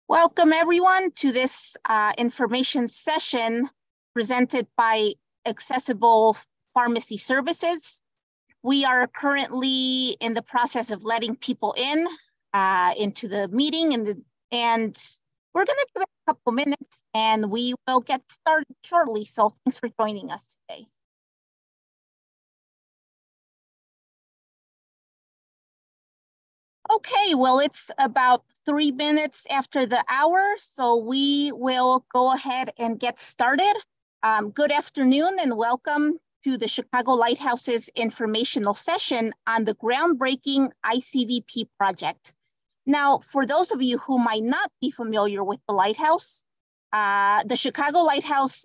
Welcome everyone to this information session presented by Accessible Pharmacy Services. We are currently in the process of letting people into the meeting, and we're going to give it a couple minutes and we will get started shortly. So thanks for joining us today. Okay, well, it's about 3 minutes after the hour, so we will go ahead and get started. Good afternoon and welcome to the Chicago Lighthouse's informational session on the groundbreaking ICVP project. Now, for those of you who might not be familiar with the Lighthouse, the Chicago Lighthouse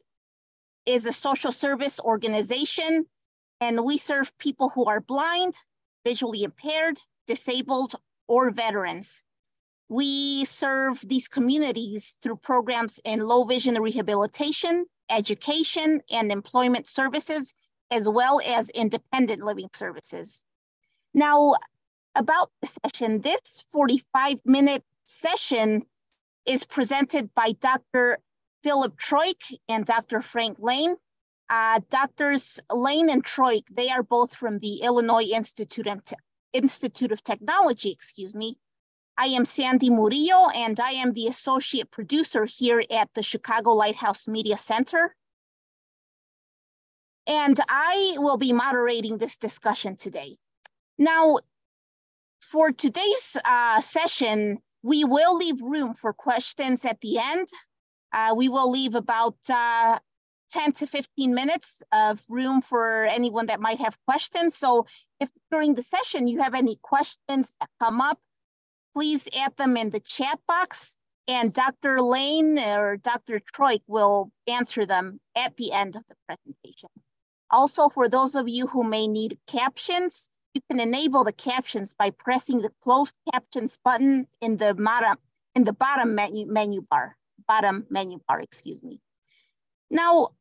is a social service organization, and we serve people who are blind, visually impaired, disabled, or veterans. We serve these communities through programs in low vision rehabilitation, education, and employment services, as well as independent living services. Now, about the session, this 45-minute session is presented by Dr. Philip Troyk and Dr. Frank Lane. Doctors Lane and Troyk, they are both from the Illinois Institute of Technology, excuse me. I am Sandy Murillo, and I am the associate producer here at the Chicago Lighthouse Media Center. And I will be moderating this discussion today. Now, for today's session, we will leave room for questions at the end. We will leave about 10 to 15 minutes of room for anyone that might have questions. So if during the session you have any questions that come up, please add them in the chat box, and Dr. Lane or Dr. Troyk will answer them at the end of the presentation. Also, for those of you who may need captions, you can enable the captions by pressing the closed captions button in the bottom menu bar, excuse me. Now,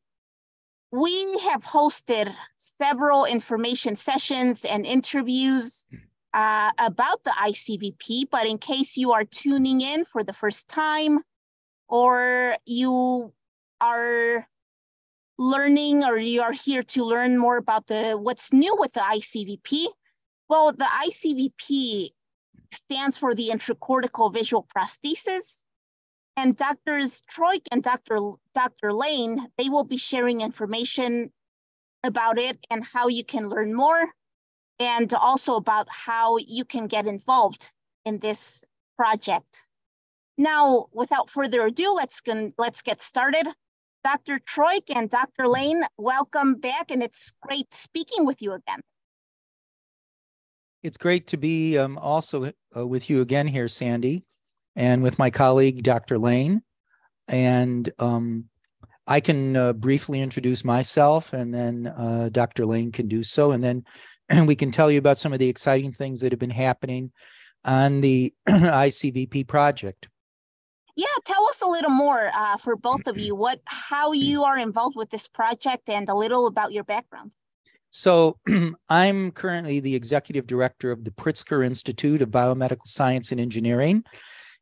we have hosted several information sessions and interviews about the ICVP, but in case you are tuning in for the first time, or you are learning, or you are here to learn more about what's new with the ICVP, well, the ICVP stands for the intracortical visual prosthesis. And Drs. Troyk and Dr. Lane, they will be sharing information about it and how you can learn more, and also about how you can get involved in this project. Now, without further ado, let's get started. Dr. Troyk and Dr. Lane, welcome back, and it's great speaking with you again. It's great to be also with you again here, Sandy, and with my colleague, Dr. Lane. And I can briefly introduce myself, and then Dr. Lane can do so. And then we can tell you about some of the exciting things that have been happening on the ICVP project. Yeah, tell us a little more for both of you, how you are involved with this project and a little about your background. So I'm currently the executive director of the Pritzker Institute of Biomedical Science and Engineering.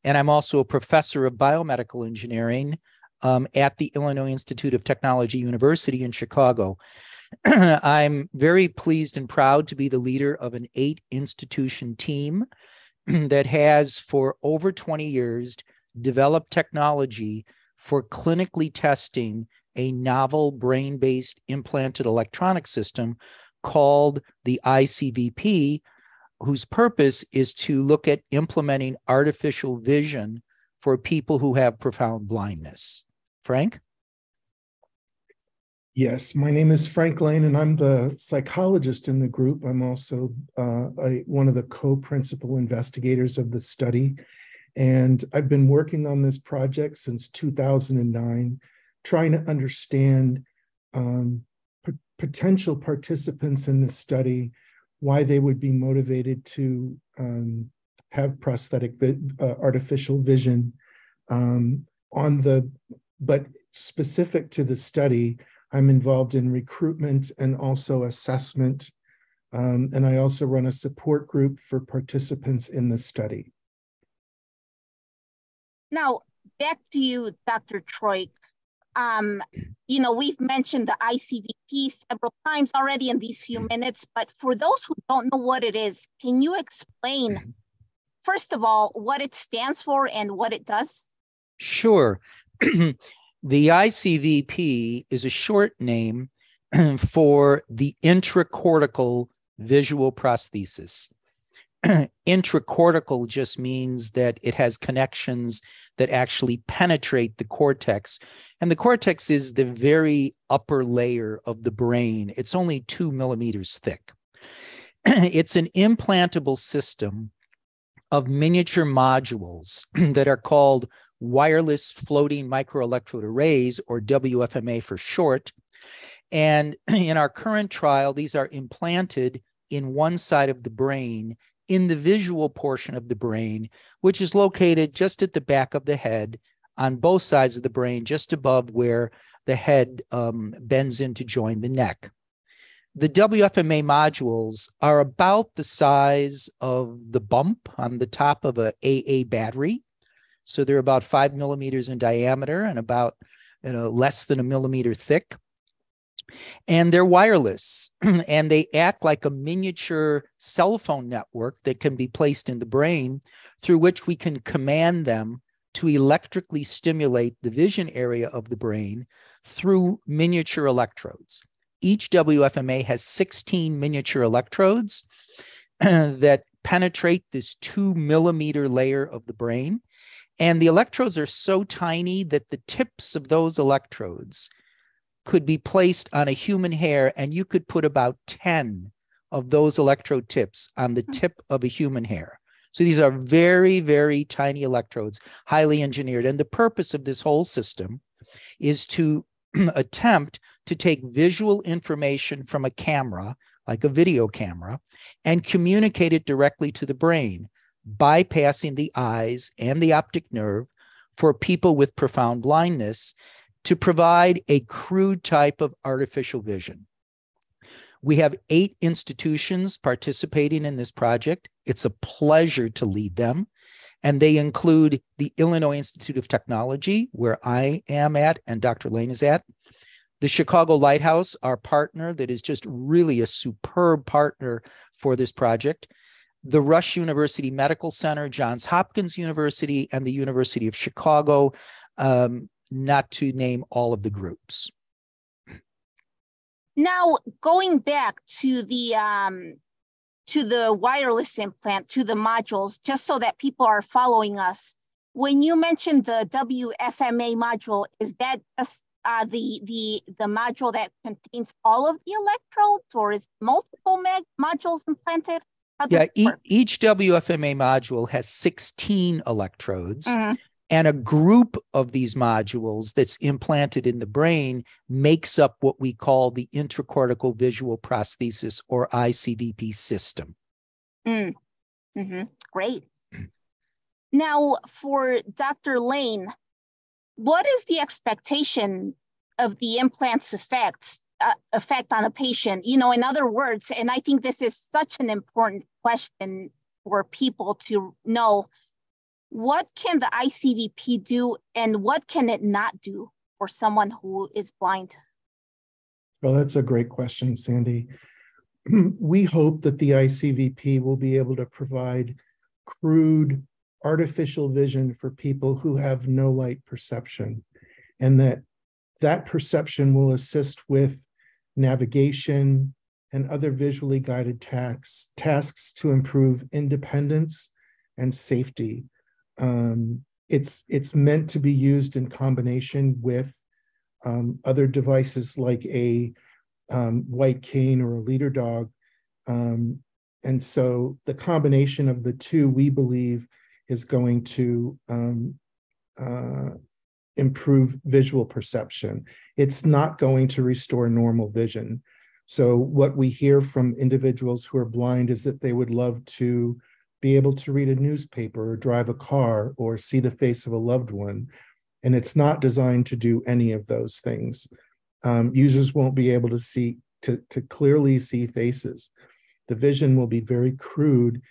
And I'm also a professor of biomedical engineering at the Illinois Institute of Technology University in Chicago. I'm very pleased and proud to be the leader of an 8-institution team that has, for over 20 years, developed technology for clinically testing a novel brain-based implanted electronic system called the ICVP, whose purpose is to look at implementing artificial vision for people who have profound blindness. Frank? Yes, my name is Frank Lane, and I'm the psychologist in the group. I'm also one of the co-principal investigators of the study. And I've been working on this project since 2009, trying to understand potential participants in this study, why they would be motivated to have prosthetic artificial vision. But specific to the study, I'm involved in recruitment and also assessment. And I also run a support group for participants in the study. Now, back to you, Dr. Troyk. You know, we've mentioned the ICVP several times already in these few minutes, but for those who don't know what it is, can you explain, first of all, what it stands for and what it does? Sure. The ICVP is a short name for the intracortical visual prosthesis. Intracortical just means that it has connections that actually penetrate the cortex. And the cortex is the very upper layer of the brain. It's only 2 millimeters thick. It's an implantable system of miniature modules that are called wireless floating microelectrode arrays, or WFMA for short. And in our current trial, these are implanted in one side of the brain, in the visual portion of the brain, which is located just at the back of the head on both sides of the brain, just above where the head bends in to join the neck. The WFMA modules are about the size of the bump on the top of a AA battery. So they're about 5 millimeters in diameter and about less than a millimeter thick. And they're wireless, and they act like a miniature cell phone network that can be placed in the brain, through which we can command them to electrically stimulate the vision area of the brain through miniature electrodes. Each WFMA has 16 miniature electrodes that penetrate this 2 millimeter layer of the brain. And the electrodes are so tiny that the tips of those electrodes could be placed on a human hair, and you could put about 10 of those electrode tips on the tip of a human hair. So these are very, very tiny electrodes, highly engineered. And the purpose of this whole system is to attempt to take visual information from a camera, like a video camera, and communicate it directly to the brain, bypassing the eyes and the optic nerve for people with profound blindness, to provide a crude type of artificial vision. We have 8 institutions participating in this project. It's a pleasure to lead them. And they include the Illinois Institute of Technology, where I am at and Dr. Lane is at. The Chicago Lighthouse, our partner that is just really a superb partner for this project. The Rush University Medical Center, Johns Hopkins University, and the University of Chicago, not to name all of the groups. Now, going back to the wireless implant, to the modules, just so that people are following us, when you mentioned the WFMA module, is that just the module that contains all of the electrodes, or is multiple modules implanted? Yeah, each WFMA module has 16 electrodes. Mm-hmm. And a group of these modules that's implanted in the brain makes up what we call the intracortical visual prosthesis, or ICVP system. Mm-hmm. Great. Now, for Dr. Lane, what is the expectation of the implant's effect on a patient? You know, in other words, and I think this is such an important question for people to know, what can the ICVP do and what can it not do for someone who is blind? Well, that's a great question, Sandy. We hope that the ICVP will be able to provide crude artificial vision for people who have no light perception, and that perception will assist with navigation and other visually guided tasks to improve independence and safety. It's meant to be used in combination with other devices like a white cane or a leader dog. And so the combination of the two, we believe, is going to improve visual perception. It's not going to restore normal vision. So what we hear from individuals who are blind is that they would love to be able to read a newspaper or drive a car or see the face of a loved one. And it's not designed to do any of those things. Users won't be able to clearly see faces. The vision will be very crude.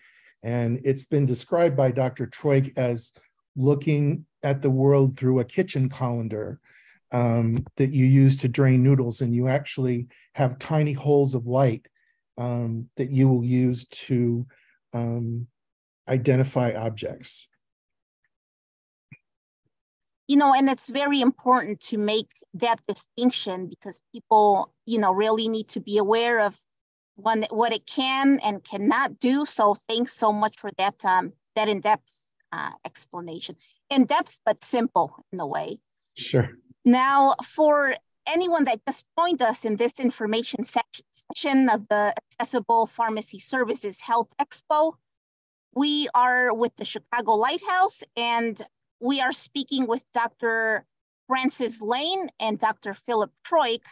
And it's been described by Dr. Troyk as looking at the world through a kitchen colander that you use to drain noodles, and you actually have tiny holes of light that you will use to identify objects. You know, and it's very important to make that distinction, because people, you know, really need to be aware of what it can and cannot do. So thanks so much for that, that in-depth explanation. In-depth, but simple in a way. Sure. Now, for anyone that just joined us in this information session of the Accessible Pharmacy Services Health Expo, we are with the Chicago Lighthouse, and we are speaking with Dr. Francis Lane and Dr. Philip Troyk,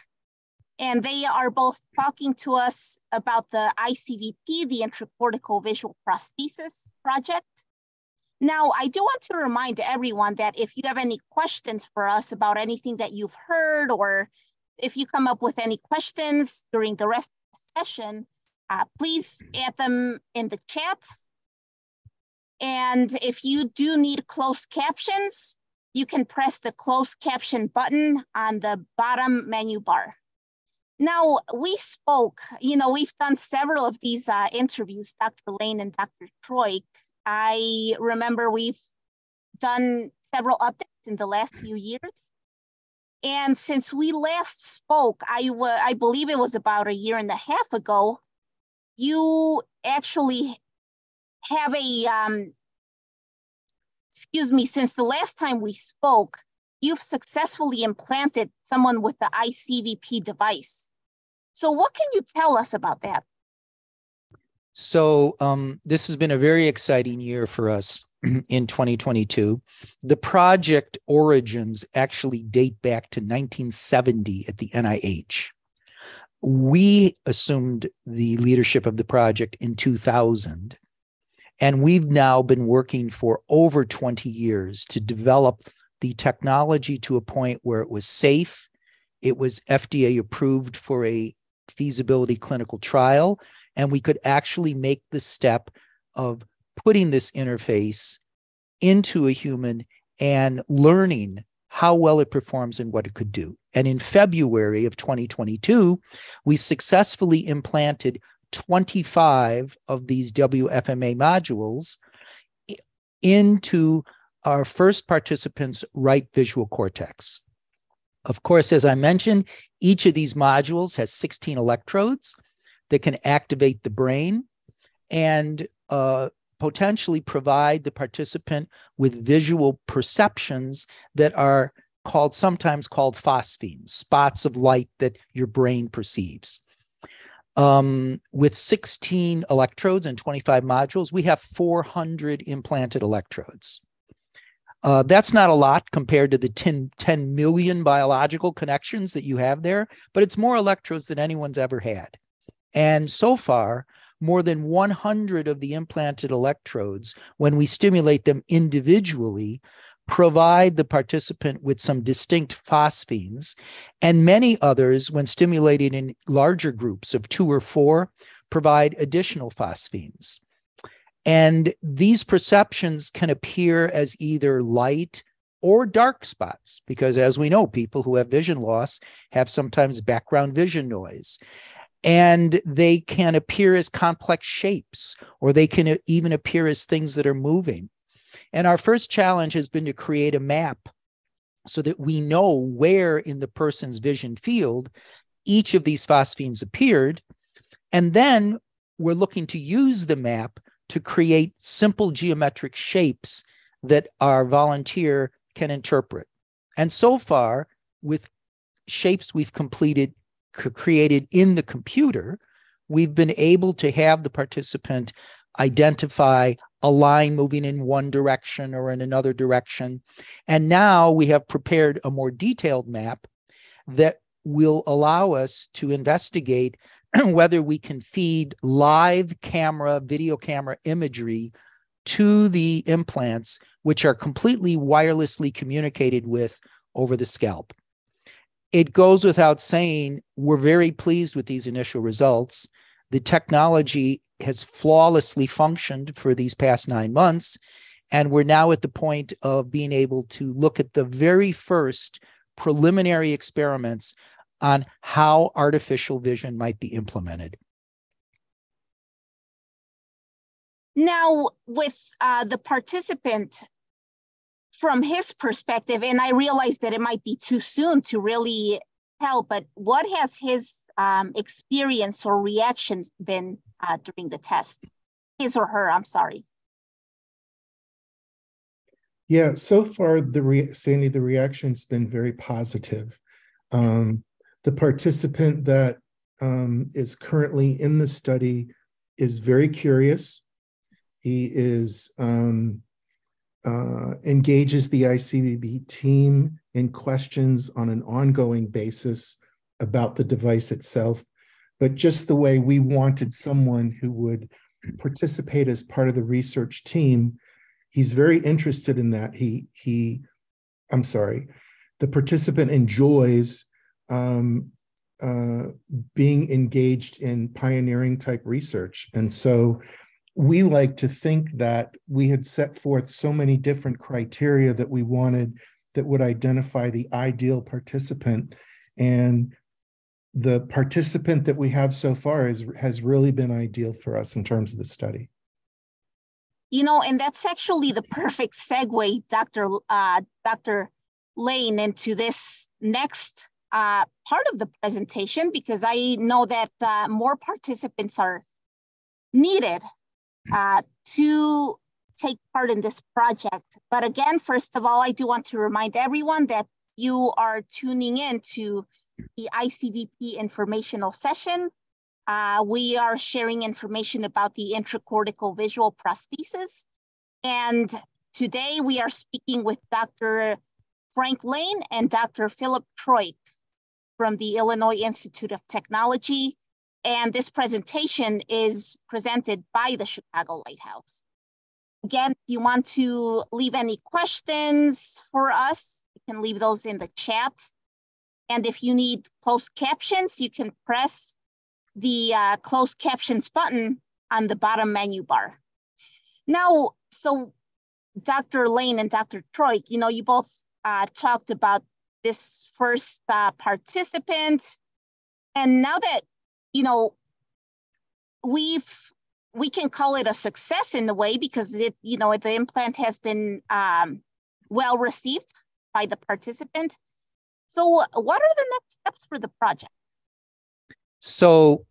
and they are both talking to us about the ICVP, the Intracortical Visual Prosthesis Project. Now, I do want to remind everyone that if you have any questions for us about anything that you've heard, or if you come up with any questions during the rest of the session, please add them in the chat. And if you do need closed captions, you can press the closed caption button on the bottom menu bar. Now, we spoke, you know, we've done several of these interviews, Dr. Lane and Dr. Troyk. I remember we've done several updates in the last few years. And since we last spoke, I believe it was about 1.5 years ago, you actually have a, excuse me, since the last time we spoke, you've successfully implanted someone with the ICVP device. So what can you tell us about that? So this has been a very exciting year for us in 2022. The project origins actually date back to 1970 at the NIH. We assumed the leadership of the project in 2000, and we've now been working for over 20 years to develop the technology to a point where it was safe, it was FDA approved for a feasibility clinical trial, and we could actually make the step of putting this interface into a human and learning how well it performs and what it could do. And in February of 2022, we successfully implanted 25 of these WFMA modules into our first participant's right visual cortex. Of course, as I mentioned, each of these modules has 16 electrodes that can activate the brain and potentially provide the participant with visual perceptions that are sometimes called phosphenes, spots of light that your brain perceives. With 16 electrodes and 25 modules, we have 400 implanted electrodes. That's not a lot compared to the 10 million biological connections that you have there, but it's more electrodes than anyone's ever had. And so far, more than 100 of the implanted electrodes, when we stimulate them individually, provide the participant with some distinct phosphenes, and many others, when stimulated in larger groups of 2 or 4, provide additional phosphenes. And these perceptions can appear as either light or dark spots, because as we know, people who have vision loss have sometimes background vision noise. And they can appear as complex shapes, or they can even appear as things that are moving. And our first challenge has been to create a map so that we know where in the person's vision field each of these phosphenes appeared. And then we're looking to use the map to create simple geometric shapes that our volunteer can interpret. And so far, with shapes we've created in the computer, we've been able to have the participant identify a line moving in one direction or in another direction. And now we have prepared a more detailed map that will allow us to investigate whether we can feed live camera, video camera imagery to the implants, which are completely wirelessly communicated with over the scalp. It goes without saying, we're very pleased with these initial results. The technology has flawlessly functioned for these past 9 months, And we're now at the point of being able to look at the very first preliminary experiments on how artificial vision might be implemented. Now, with the participant, from his perspective, and I realize that it might be too soon to really tell, but what has his experience or reactions been during the test? His or her, I'm sorry. Yeah, so far, Sandy, the reaction's been very positive. The participant that is currently in the study is very curious. He is engages the ICVP team in questions on an ongoing basis about the device itself, but just the way we wanted someone who would participate as part of the research team. He's very interested in that. I'm sorry, the participant enjoys being engaged in pioneering type research. And so we like to think that we had set forth so many different criteria that we wanted that would identify the ideal participant. And the participant that we have so far has really been ideal for us in terms of the study. You know, and that's actually the perfect segue, Dr. Lane, into this next part of the presentation, because I know that more participants are needed to take part in this project. But again, first of all, I do want to remind everyone that you are tuning in to the ICVP informational session. We are sharing information about the intracortical visual prosthesis. And today we are speaking with Dr. Frank Lane and Dr. Philip Troyk from the Illinois Institute of Technology. And this presentation is presented by the Chicago Lighthouse. Again, if you want to leave any questions for us, you can leave those in the chat. And if you need closed captions, you can press the closed captions button on the bottom menu bar. Now, so Dr. Lane and Dr. Troyk, you know, you both talked about this first participant. And now that, you know, we can call it a success in a way because it, you know, the implant has been well received by the participant. So what are the next steps for the project? So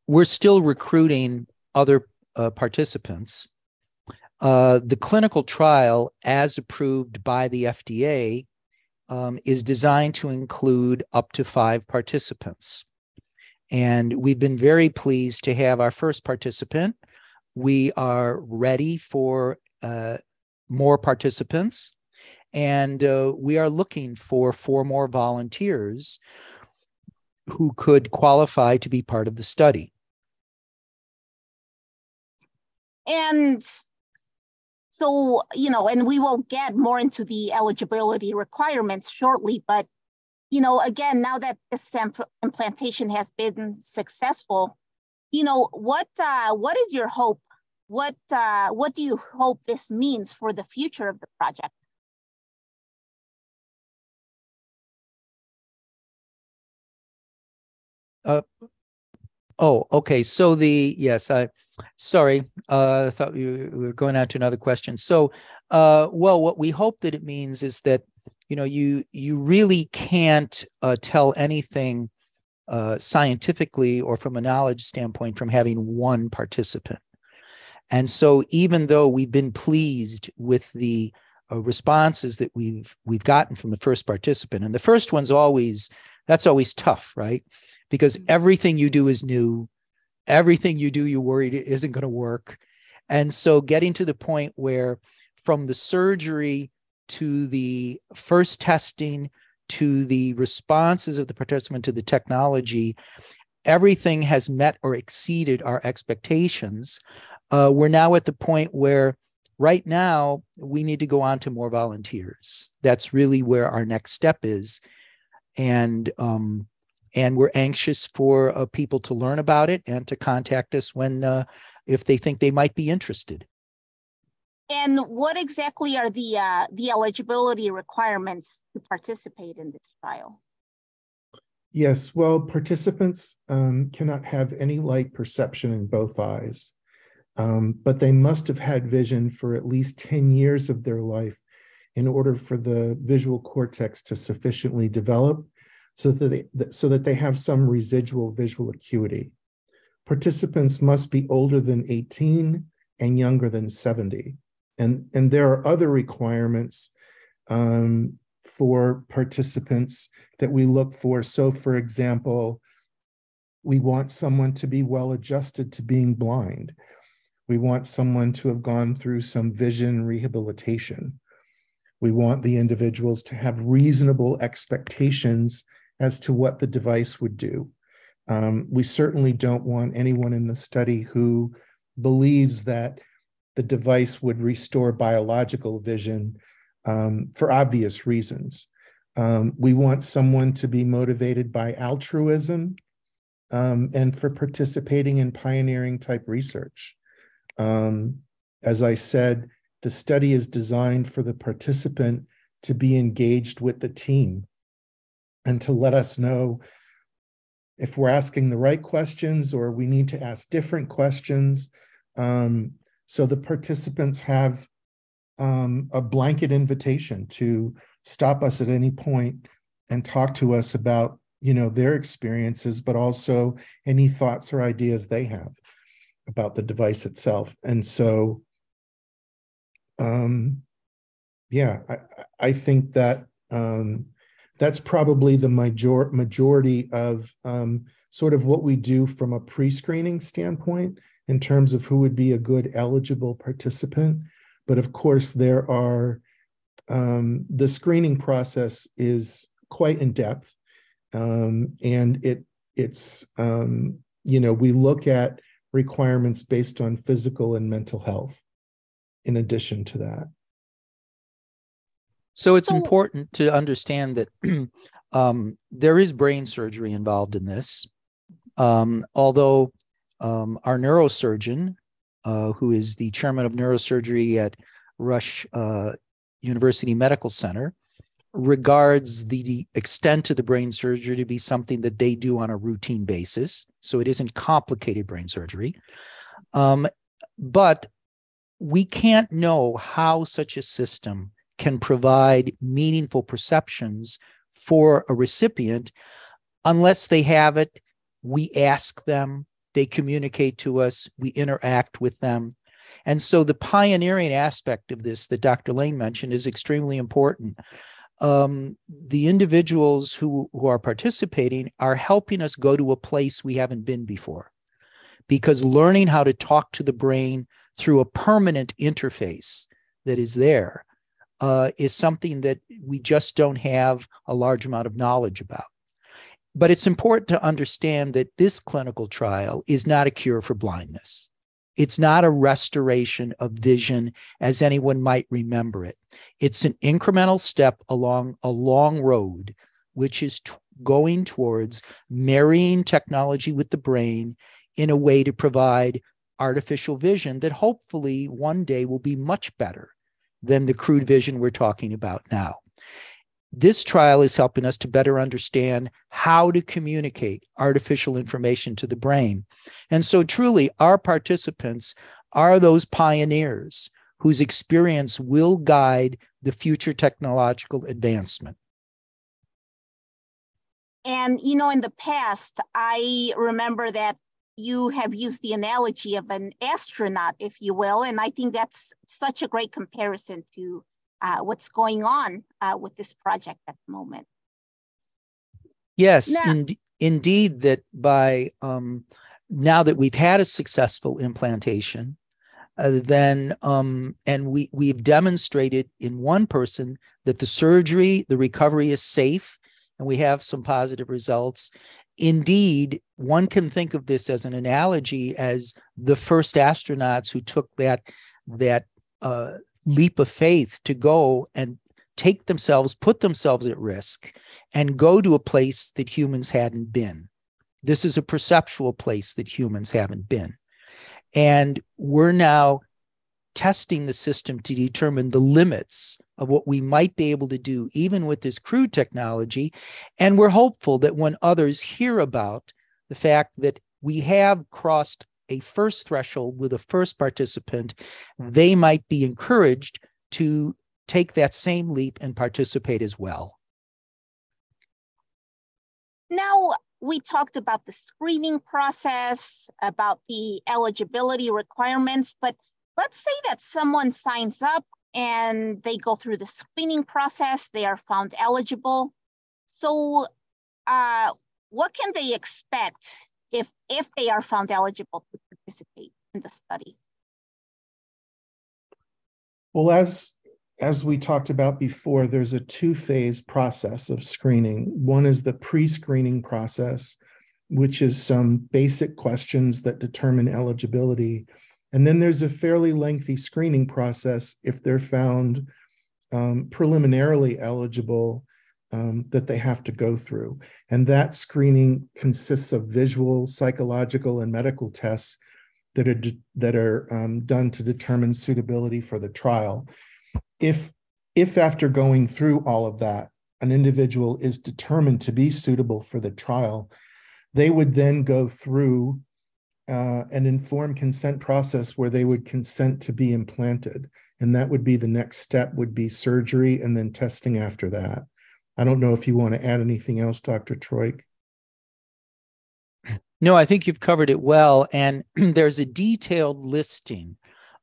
we're still recruiting other participants. The clinical trial, as approved by the FDA, is designed to include up to 5 participants. And we've been very pleased to have our first participant. We are ready for more participants, and we are looking for 4 more volunteers who could qualify to be part of the study. And so, you know, and we will get more into the eligibility requirements shortly, but, you know, again, now that this implantation has been successful, you know, what is your hope? What do you hope this means for the future of the project? Oh, okay. So sorry, I thought we were going on to another question. So, well, what we hope that it means is that, you know, you really can't tell anything scientifically or from a knowledge standpoint from having one participant. And so even though we've been pleased with the responses that we've gotten from the first participant, and the first one's that's always tough, right? Because everything you do is new. Everything you do, you're worried it isn't going to work. And so getting to the point where from the surgery to the first testing to the responses of the participant to the technology, everything has met or exceeded our expectations. We're now at the point where right now we need to go on to more volunteers. That's really where our next step is. And we're anxious for people to learn about it and to contact us when, if they think they might be interested. And what exactly are the eligibility requirements to participate in this trial? Yes, well, participants cannot have any light perception in both eyes, but they must have had vision for at least 10 years of their life in order for the visual cortex to sufficiently develop so that they have some residual visual acuity. Participants must be older than 18 and younger than 70. And there are other requirements for participants that we look for. So, for example, we want someone to be well adjusted to being blind. We want someone to have gone through some vision rehabilitation. We want the individuals to have reasonable expectations as to what the device would do. We certainly don't want anyone in the study who believes that the device would restore biological vision for obvious reasons. We want someone to be motivated by altruism and for participating in pioneering type research. As I said, the study is designed for the participant to be engaged with the team and to let us know if we're asking the right questions or we need to ask different questions. So the participants have a blanket invitation to stop us at any point and talk to us about, their experiences, but also any thoughts or ideas they have about the device itself. And so, I think that that's probably the majority of sort of what we do from a pre-screening standpoint in terms of who would be a good eligible participant. But of course, there are, the screening process is quite in depth. And it's we look at requirements based on physical and mental health in addition to that. So it's important to understand that there is brain surgery involved in this. Although our neurosurgeon, who is the chairman of neurosurgery at Rush University Medical Center, regards the extent of the brain surgery to be something that they do on a routine basis. So it isn't complicated brain surgery. But we can't know how such a system can provide meaningful perceptions for a recipient unless they have it. We ask them, they communicate to us, we interact with them. And so the pioneering aspect of this that Dr. Lane mentioned is extremely important. The individuals who are participating are helping us go to a place we haven't been before, because learning how to talk to the brain through a permanent interface that is there is something that we just don't have a large amount of knowledge about. But it's important to understand that this clinical trial is not a cure for blindness. It's not a restoration of vision as anyone might remember it. It's an incremental step along a long road, which is going towards marrying technology with the brain in a way to provide artificial vision that hopefully one day will be much better than the crude vision we're talking about now. This trial is helping us to better understand how to communicate artificial information to the brain. And so truly, our participants are those pioneers whose experience will guide the future technological advancement. And, in the past, I remember that you have used the analogy of an astronaut, if you will, and I think that's such a great comparison to what's going on with this project at the moment. Yes, indeed, that by now that we've had a successful implantation, and we've demonstrated in one person that the recovery is safe, and we have some positive results. Indeed, one can think of this as an analogy as the first astronauts who took that leap of faith to go and put themselves at risk and go to a place that humans hadn't been. This is a perceptual place that humans haven't been. And we're now testing the system to determine the limits of what we might be able to do, even with this crude technology. And we're hopeful that when others hear about the fact that we have crossed a first threshold with a first participant, they might be encouraged to take that same leap and participate as well. Now, we talked about the screening process, about the eligibility requirements, but let's say that someone signs up and they go through the screening process, they are found eligible. So what can they expect if they are found eligible to participate in the study? Well, as we talked about before, there's a two-phase process of screening. One is the pre-screening process, which is some basic questions that determine eligibility. And then there's a fairly lengthy screening process if they're found preliminarily eligible that they have to go through. And that screening consists of visual, psychological, and medical tests that are done to determine suitability for the trial. If after going through all of that, an individual is determined to be suitable for the trial, they would then go through an informed consent process where they would consent to be implanted. And that would be the next step, would be surgery and then testing after that. I don't know if you want to add anything else, Dr. Troyk. No, I think you've covered it well. And there's a detailed listing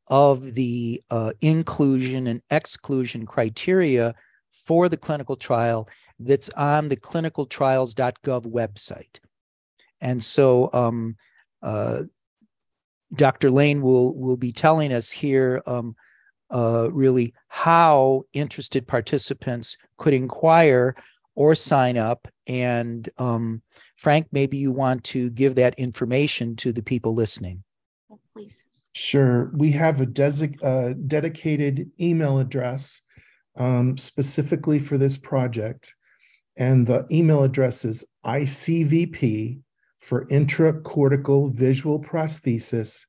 of the inclusion and exclusion criteria for the clinical trial that's on the clinicaltrials.gov website. And so Dr. Lane will be telling us here really how interested participants could inquire or sign up. And Frank, maybe you want to give that information to the people listening. Oh, please. Sure. We have a dedicated email address specifically for this project. And the email address is ICVP for intracortical visual prosthesis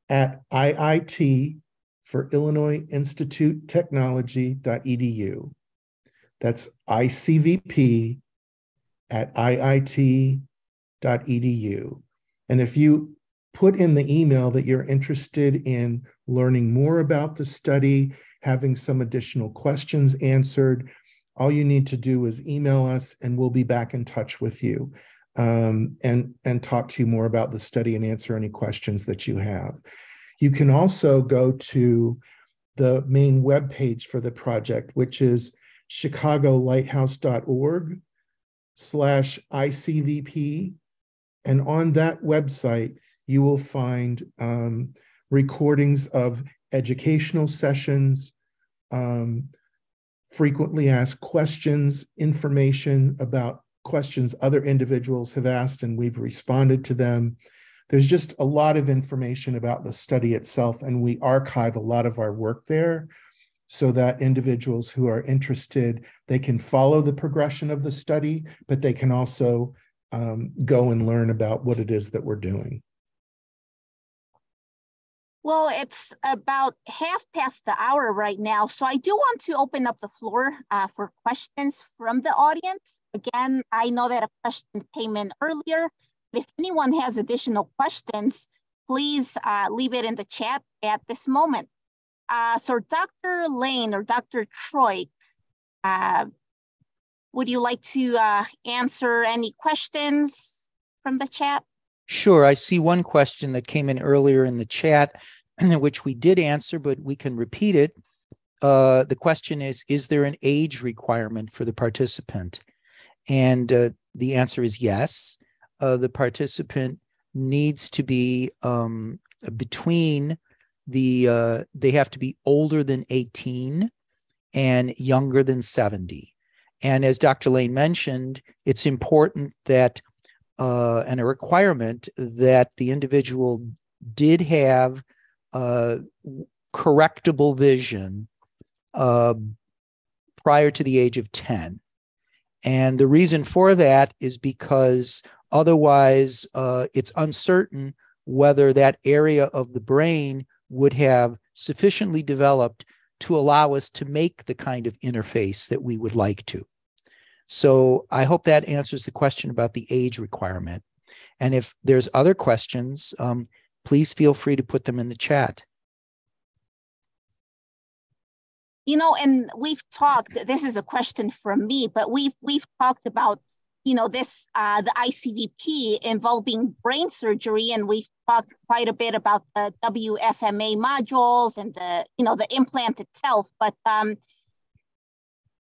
at IIT for Illinois Institute Technology.edu. That's ICVP at IIT.edu. And if you put in the email that you're interested in learning more about the study, having some additional questions answered, all you need to do is email us and we'll be back in touch with you and talk to you more about the study and answer any questions that you have. You can also go to the main webpage for the project, which is chicagolighthouse.org/ICVP. And on that website, you will find recordings of educational sessions, frequently asked questions, information about questions other individuals have asked and we've responded to them. There's just a lot of information about the study itself, and we archive a lot of our work there so that individuals who are interested, they can follow the progression of the study, but they can also go and learn about what it is that we're doing. Well, it's about 1:30 right now, so I do want to open up the floor for questions from the audience. Again, I know that a question came in earlier, but if anyone has additional questions, please leave it in the chat at this moment. So Dr. Lane or Dr. Troyk, would you like to answer any questions from the chat? Sure. I see one question that came in earlier in the chat, which we did answer, but we can repeat it. The question is there an age requirement for the participant? And the answer is yes. The participant needs to be between the, they have to be older than 18 and younger than 70. And as Dr. Lane mentioned, it's important that and a requirement that the individual did have correctable vision prior to the age of 10. And the reason for that is because otherwise it's uncertain whether that area of the brain would have sufficiently developed to allow us to make the kind of interface that we would like to. So I hope that answers the question about the age requirement. And if there's other questions, please feel free to put them in the chat. You know, and we've talked, this is a question from me, but we've talked about, you know, this, the ICVP involving brain surgery, and we've talked quite a bit about the WFMA modules and the, you know, the implant itself. But,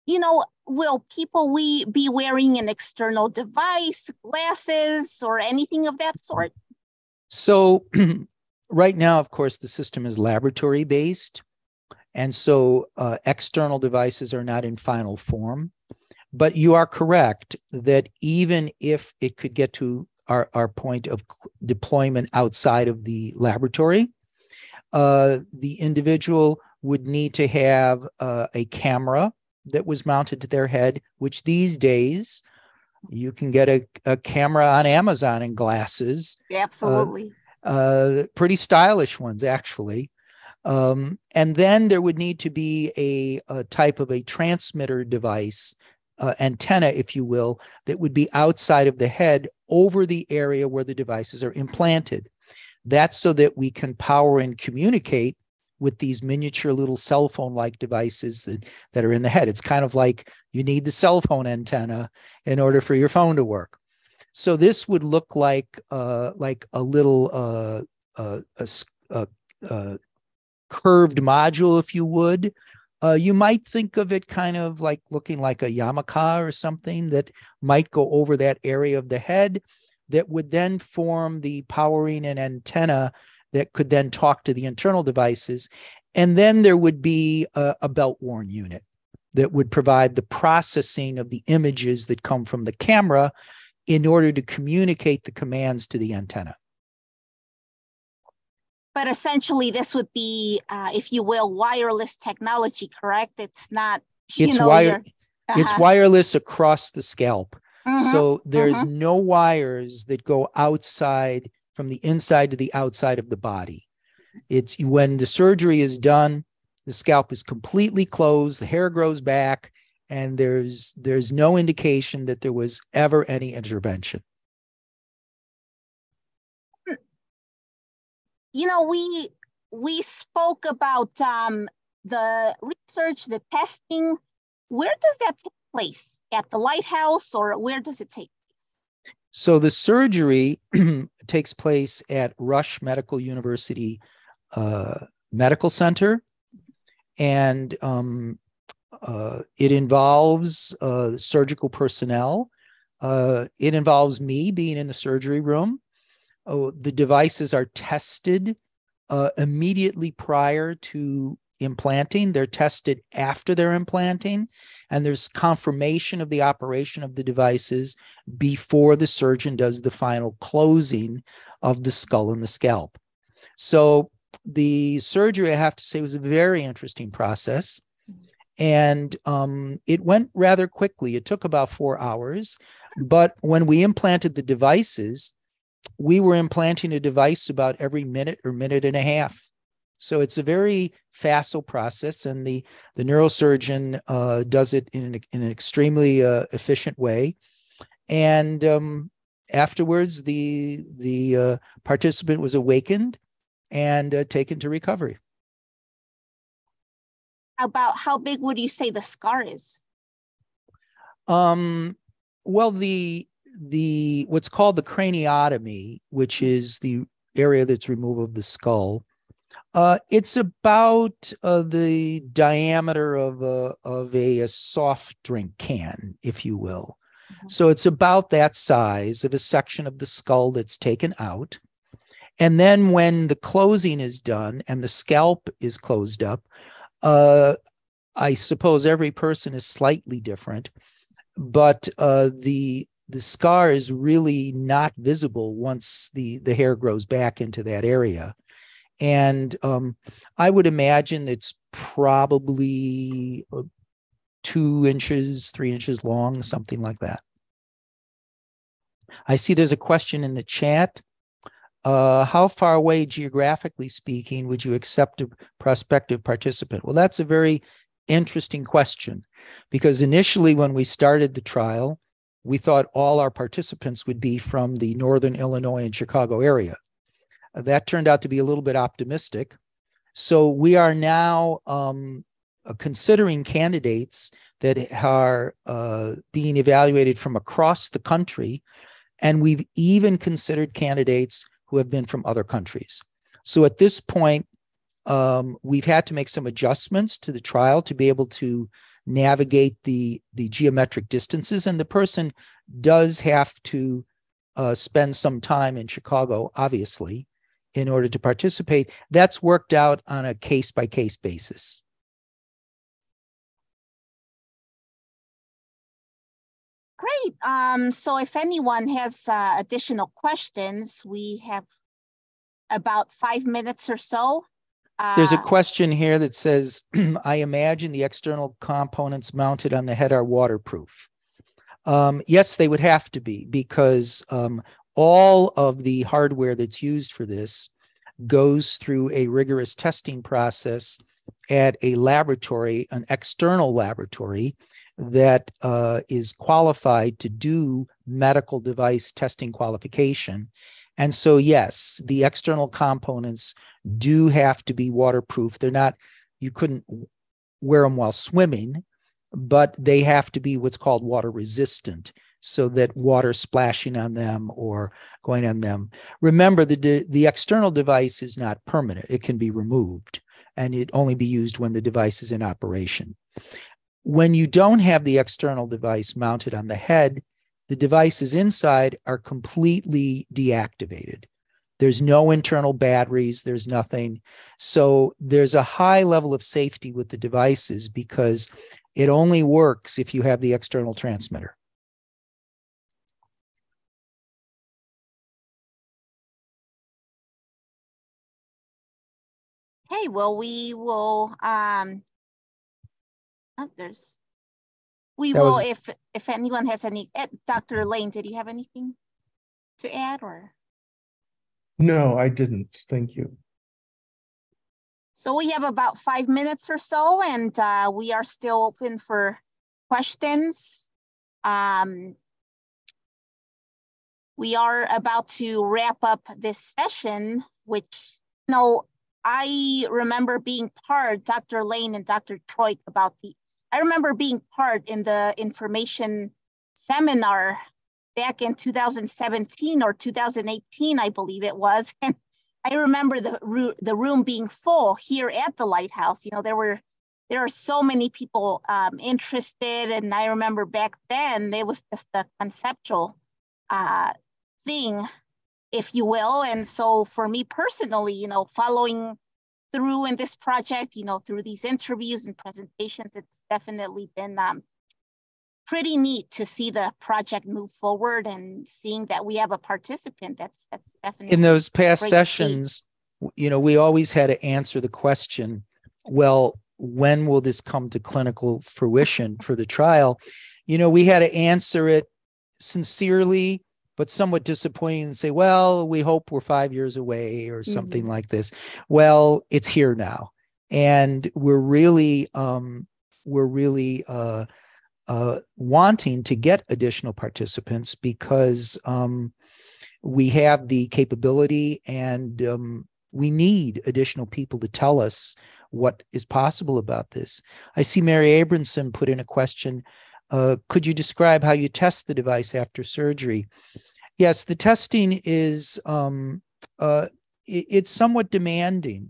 you know, will people be wearing an external device, glasses, or anything of that sort? So right now, of course, the system is laboratory based. And so external devices are not in final form. But you are correct that even if it could get to our point of deployment outside of the laboratory, the individual would need to have a camera that was mounted to their head, which these days you can get a camera on Amazon in glasses. Absolutely. Pretty stylish ones, actually. And then there would need to be a type of a transmitter device, antenna, if you will, that would be outside of the head over the area where the devices are implanted. That's so that we can power and communicate with these miniature little cell phone-like devices that are in the head. It's kind of like you need the cell phone antenna in order for your phone to work. So this would look like a little curved module, if you would. You might think of it kind of like looking like a yarmulke or something that might go over that area of the head that would then form the powering and antenna that could then talk to the internal devices. And then there would be a belt-worn unit that would provide the processing of the images that come from the camera in order to communicate the commands to the antenna. But essentially, this would be, if you will, wireless technology, correct? It's not, It's wireless across the scalp. So there's no wires that go outside from the inside to the outside of the body. It's when the surgery is done, the scalp is completely closed, the hair grows back, and there's no indication that there was ever any intervention. You know, we spoke about the research, the testing. Where does that take place? At the Lighthouse, or where does it take place? So the surgery takes place at Rush Medical University Medical Center, and it involves surgical personnel. It involves me being in the surgery room. The devices are tested immediately prior to implanting. They're tested after they're implanting, and there's confirmation of the operation of the devices before the surgeon does the final closing of the skull and the scalp. So the surgery, I have to say, was a very interesting process, and it went rather quickly. It took about 4 hours, but when we implanted the devices, we were implanting a device about every minute or minute and a half. So it's a very facile process, and the neurosurgeon does it in an extremely efficient way. And afterwards, the participant was awakened and taken to recovery. About how big would you say the scar is? Well, the what's called the craniotomy, which is the area that's removed of the skull, it's about the diameter of a soft drink can, if you will. So it's about that size of a section of the skull that's taken out. And then when the closing is done and the scalp is closed up, I suppose every person is slightly different, but the scar is really not visible once the hair grows back into that area. And I would imagine it's probably 2 inches, 3 inches long, something like that. I see there's a question in the chat. How far away, geographically speaking, would you accept a prospective participant? Well, that's a very interesting question, because initially when we started the trial, we thought all our participants would be from the Northern Illinois and Chicago area. That turned out to be a little bit optimistic. So we are now considering candidates that are being evaluated from across the country. And we've even considered candidates who have been from other countries. So at this point, we've had to make some adjustments to the trial to be able to navigate the geometric distances. And the person does have to spend some time in Chicago, obviously, in order to participate. That's worked out on a case-by-case basis. Great. So if anyone has additional questions, we have about 5 minutes or so. There's a question here that says, I imagine the external components mounted on the head are waterproof. Yes, they would have to be, because all of the hardware that's used for this goes through a rigorous testing process at a laboratory, an external laboratory that is qualified to do medical device testing qualification. And so, yes, the external components do have to be waterproof. They're not, you couldn't wear them while swimming, but they have to be what's called water resistant, so that water splashing on them or going on them. Remember, the external device is not permanent. It can be removed, and it only be used when the device is in operation. When you don't have the external device mounted on the head, the devices inside are completely deactivated. There's no internal batteries, there's nothing. So there's a high level of safety with the devices, because it only works if you have the external transmitter. Okay, well, we will, if anyone has any, Dr. Lane, did you have anything to add, or? No, I didn't. Thank you. So we have about 5 minutes or so, and we are still open for questions. We are about to wrap up this session, which, you know, I remember being part, Dr. Lane and Dr. Troyk, I remember being part in the information seminar back in 2017 or 2018, I believe it was. And I remember the room being full here at the Lighthouse. You know, there are so many people interested. And I remember back then, it was just a conceptual thing, if you will. And so for me personally, you know, following through in this project, you know, through these interviews and presentations, it's definitely been pretty neat to see the project move forward, and seeing that we have a participant. That's definitely in those past sessions, you know, we always had to answer the question, well, when will this come to clinical fruition for the trial? You know, we had to answer it sincerely, but somewhat disappointing, and say, well, we hope we're 5 years away or something like this. Well, it's here now. And we're really wanting to get additional participants, because we have the capability, and we need additional people to tell us what is possible about this. I see Mary Abramson put in a question. Could you describe how you test the device after surgery? Yes, the testing is, it's somewhat demanding,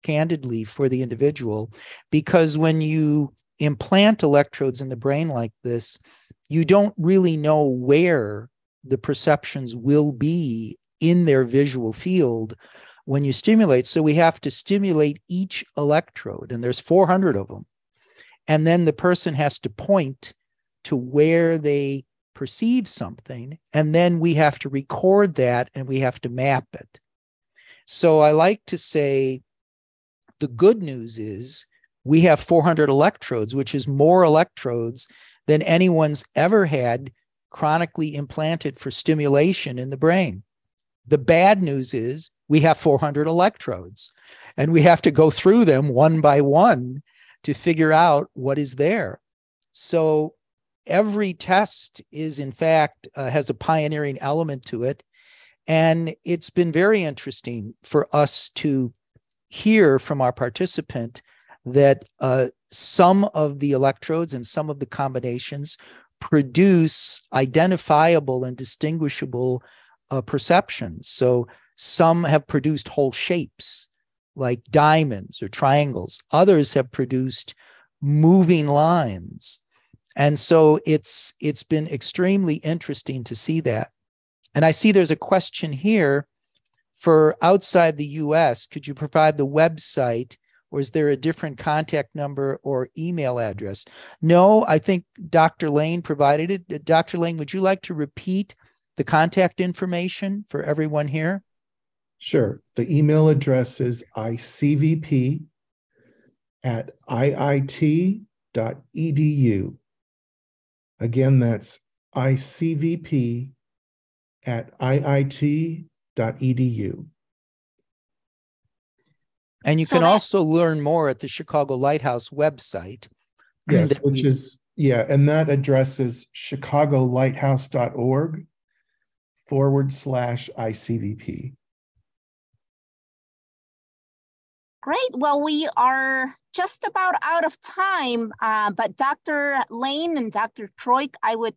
candidly, for the individual, because when you implant electrodes in the brain like this, you don't really know where the perceptions will be in their visual field when you stimulate. So we have to stimulate each electrode, and there's 400 of them. And then the person has to point to where they perceive something, and then we have to record that, and we have to map it. So I like to say the good news is we have 400 electrodes, which is more electrodes than anyone's ever had chronically implanted for stimulation in the brain. The bad news is we have 400 electrodes, and we have to go through them one by one to figure out what is there. So every test is, in fact, has a pioneering element to it. And it's been very interesting for us to hear from our participant that some of the electrodes and some of the combinations produce identifiable and distinguishable perceptions. So some have produced whole shapes like diamonds or triangles. Others have produced moving lines. And so it's been extremely interesting to see that. And I see there's a question here for outside the US. Could you provide the website, or is there a different contact number or email address? No, I think Dr. Lane provided it. Dr. Lane, would you like to repeat the contact information for everyone here? Sure. The email address is icvp@iit.edu. Again, that's icvp@iit.edu. And you can also learn more at the Chicago Lighthouse website. Yes, which is, yeah, and that address is chicagolighthouse.org/ICVP. Great. Well, we are just about out of time, but Dr. Lane and Dr. Troyk, I would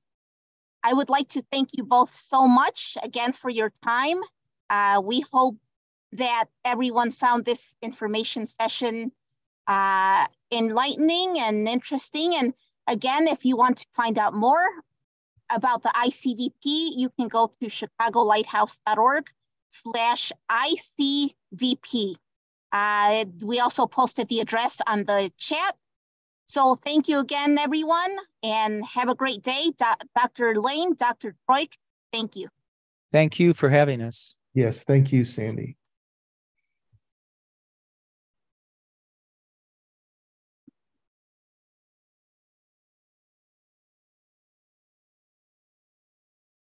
like to thank you both so much again for your time. We hope that everyone found this information session enlightening and interesting. And again, if you want to find out more about the ICVP, you can go to chicagolighthouse.org/ICVP. We also posted the address on the chat. So thank you again, everyone, and have a great day. Dr. Lane, Dr. Troyk, thank you. Thank you for having us. Yes, thank you, Sandy.